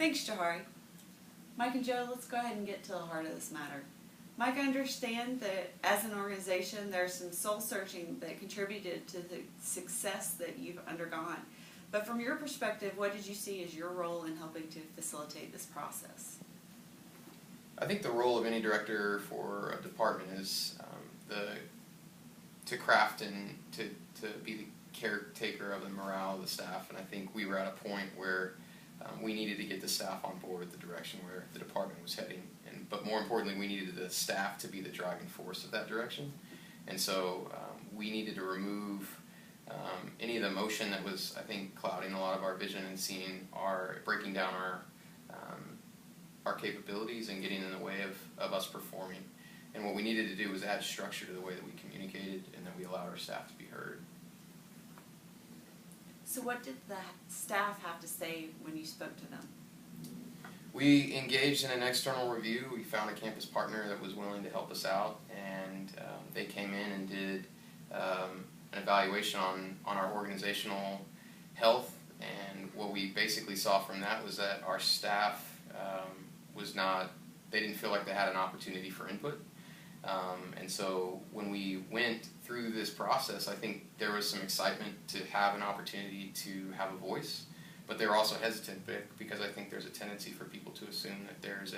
Thanks, Jahari. Mike and Joe, let's go ahead and get to the heart of this matter. Mike, I understand that as an organization, there's some soul searching that contributed to the success that you've undergone. But from your perspective, what did you see as your role in helping to facilitate this process? I think the role of any director for a department is to craft and to be the caretaker of the morale of the staff. And I think we were at a point where we needed to get the staff on board with the direction where the department was heading. But more importantly, we needed the staff to be the driving force of that direction. And so we needed to remove any of the emotion that was, I think, clouding a lot of our vision and breaking down our capabilities and getting in the way of us performing. And what we needed to do was add structure to the way that we communicated and that we allowed our staff to be heard. So what did the staff have to say when you spoke to them? We engaged in an external review. We found a campus partner that was willing to help us out, and they came in and did an evaluation on our organizational health. And what we basically saw from that was that our staff they didn't feel like they had an opportunity for input. And so when we went through this process, I think there was some excitement to have an opportunity to have a voice, but they were also hesitant because I think there's a tendency for people to assume that there's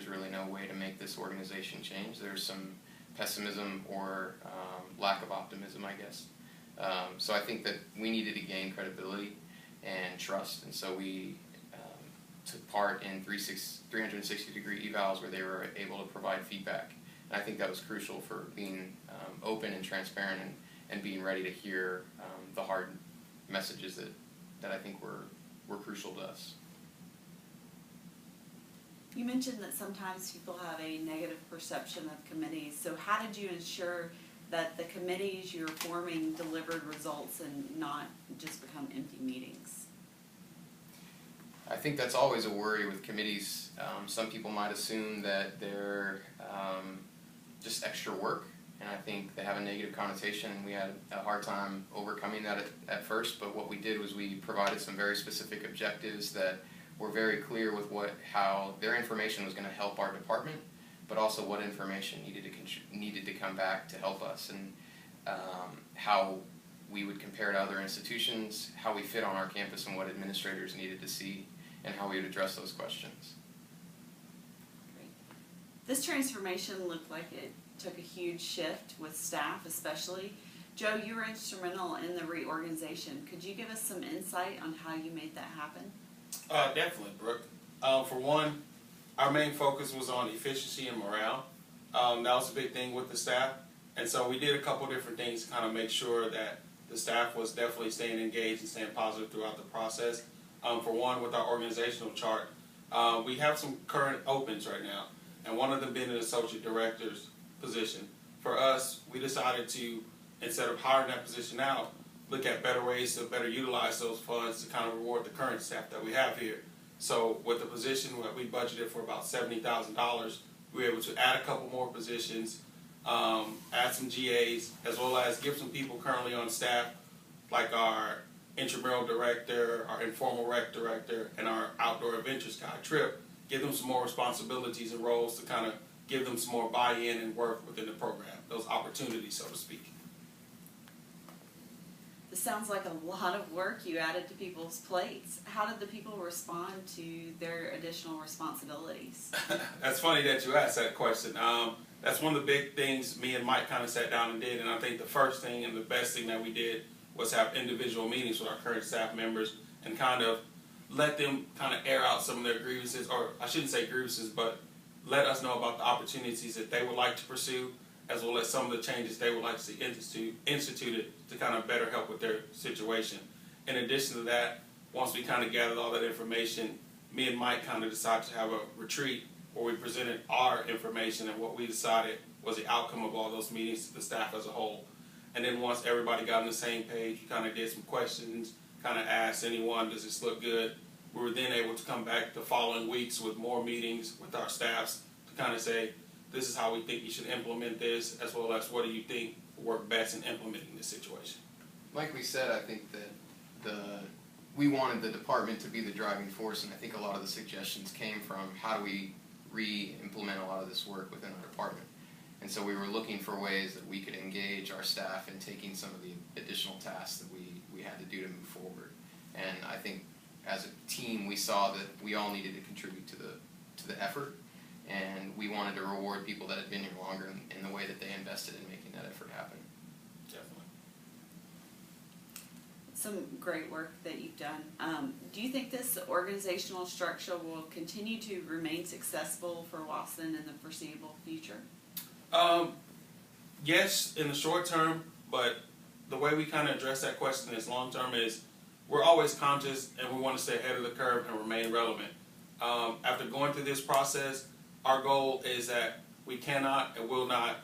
really no way to make this organization change. There's some pessimism or lack of optimism, I guess. So I think that we needed to gain credibility and trust, and so we took part in 360-degree evals where they were able to provide feedback. And I think that was crucial for being open and transparent and being ready to hear the hard messages that I think were crucial to us. You mentioned that sometimes people have a negative perception of committees. So how did you ensure that the committees you're forming delivered results and not just become empty meetings? I think that's always a worry with committees. Some people might assume that they're just extra work, and I think they have a negative connotation, and we had a hard time overcoming that at first. But what we did was we provided some very specific objectives that were very clear with how their information was going to help our department, but also what information needed to come back to help us, and how we would compare to other institutions, how we fit on our campus, and what administrators needed to see, and how we would address those questions. Great. This transformation looked like it took a huge shift with staff especially. Joe, you were instrumental in the reorganization. Could you give us some insight on how you made that happen? Definitely, Brooke. For one, our main focus was on efficiency and morale. That was a big thing with the staff. And so we did a couple different things to kind of make sure that the staff was definitely staying engaged and staying positive throughout the process. For one, with our organizational chart, we have some current opens right now, and one of them being an associate director's position. For us, we decided to, instead of hiring that position out, look at better ways to better utilize those funds to kind of reward the current staff that we have here. So with the position that we budgeted for about $70,000, we were able to add a couple more positions, add some GAs, as well as give some people currently on staff, like our intramural director, our informal rec director, and our outdoor adventures guy, Trip, give them some more responsibilities and roles to kind of give them some more buy-in and work within the program, those opportunities, so to speak. This sounds like a lot of work you added to people's plates. How did the people respond to their additional responsibilities? That's funny that you asked that question. That's one of the big things me and Mike kind of sat down and did, and I think the first thing and the best thing that we did was have individual meetings with our current staff members and kind of let them kind of air out some of their grievances, or I shouldn't say grievances, but let us know about the opportunities that they would like to pursue, as well as some of the changes they would like to see instituted to kind of better help with their situation. In addition to that, once we kind of gathered all that information, me and Mike kind of decided to have a retreat where we presented our information and what we decided was the outcome of all those meetings to the staff as a whole. And then once everybody got on the same page, we kind of did some questions, kind of asked anyone, does this look good? We were then able to come back the following weeks with more meetings with our staffs to kind of say, this is how we think you should implement this, as well as what do you think will work best in implementing this situation. Like we said, I think that we wanted the department to be the driving force, and I think a lot of the suggestions came from how do we re-implement a lot of this work within our department. And so we were looking for ways that we could engage our staff in taking some of the additional tasks that we had to do to move forward. And I think as a team we saw that we all needed to contribute to the effort, and we wanted to reward people that had been here longer in the way that they invested in making that effort happen. Definitely. Some great work that you've done. Do you think this organizational structure will continue to remain successful for Wasson in the foreseeable future? Yes, in the short term, but the way we kind of address that question is long term is we're always conscious and we want to stay ahead of the curve and remain relevant. After going through this process, our goal is that we cannot and will not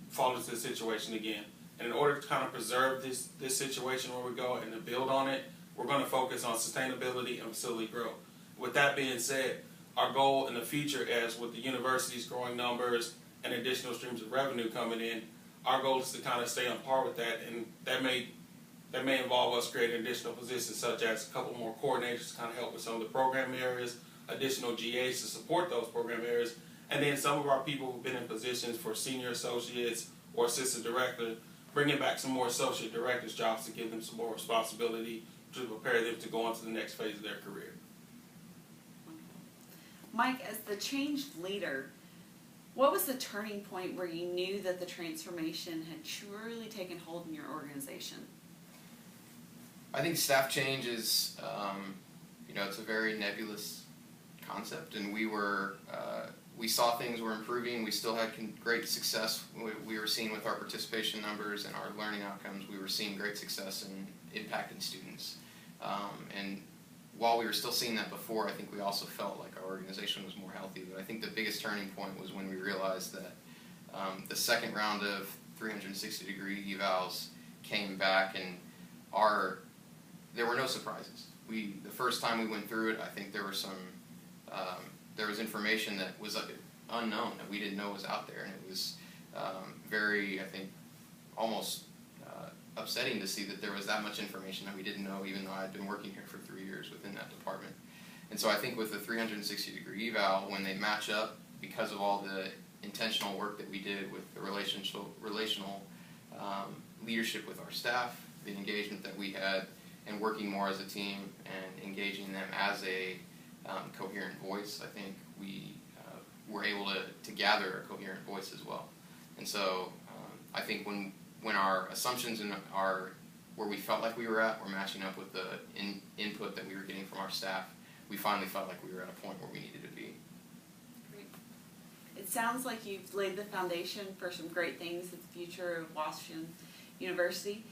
fall into this situation again. And in order to kind of preserve this situation where we go and to build on it, we're going to focus on sustainability and facility growth. With that being said, our goal in the future is with the university's growing numbers and additional streams of revenue coming in, our goal is to kind of stay on par with that, and that may involve us creating additional positions such as a couple more coordinators to kind of help with some of the program areas, additional GAs to support those program areas, and then some of our people who've been in positions for senior associates or assistant director, bringing back some more associate directors' jobs to give them some more responsibility to prepare them to go on to the next phase of their career. Mike, as the changed leader, what was the turning point where you knew that the transformation had truly taken hold in your organization? I think staff change is, it's a very nebulous concept, and we saw things were improving. We still had great success. We were seeing with our participation numbers and our learning outcomes, we were seeing great success in impacting students. And while we were still seeing that before, I think we also felt like our organization was more healthy. But I think the biggest turning point was when we realized that the second round of 360-degree evals came back, and there were no surprises. The first time we went through it, I think there was information that was unknown that we didn't know was out there, and it was very, I think, almost upsetting to see that there was that much information that we didn't know, even though I had been working here for 3 years within that department. And so I think with the 360-degree eval, when they match up, because of all the intentional work that we did with the relational leadership with our staff, the engagement that we had, and working more as a team and engaging them as a coherent voice, I think we were able to gather a coherent voice as well. And so I think when our assumptions and where we felt like we were at were matching up with the input that we were getting from our staff, we finally felt like we were at a point where we needed to be. Great. It sounds like you've laid the foundation for some great things in the future of Washington University.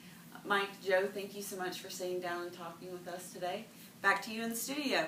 Mike, Joe, thank you so much for sitting down and talking with us today. Back to you in the studio.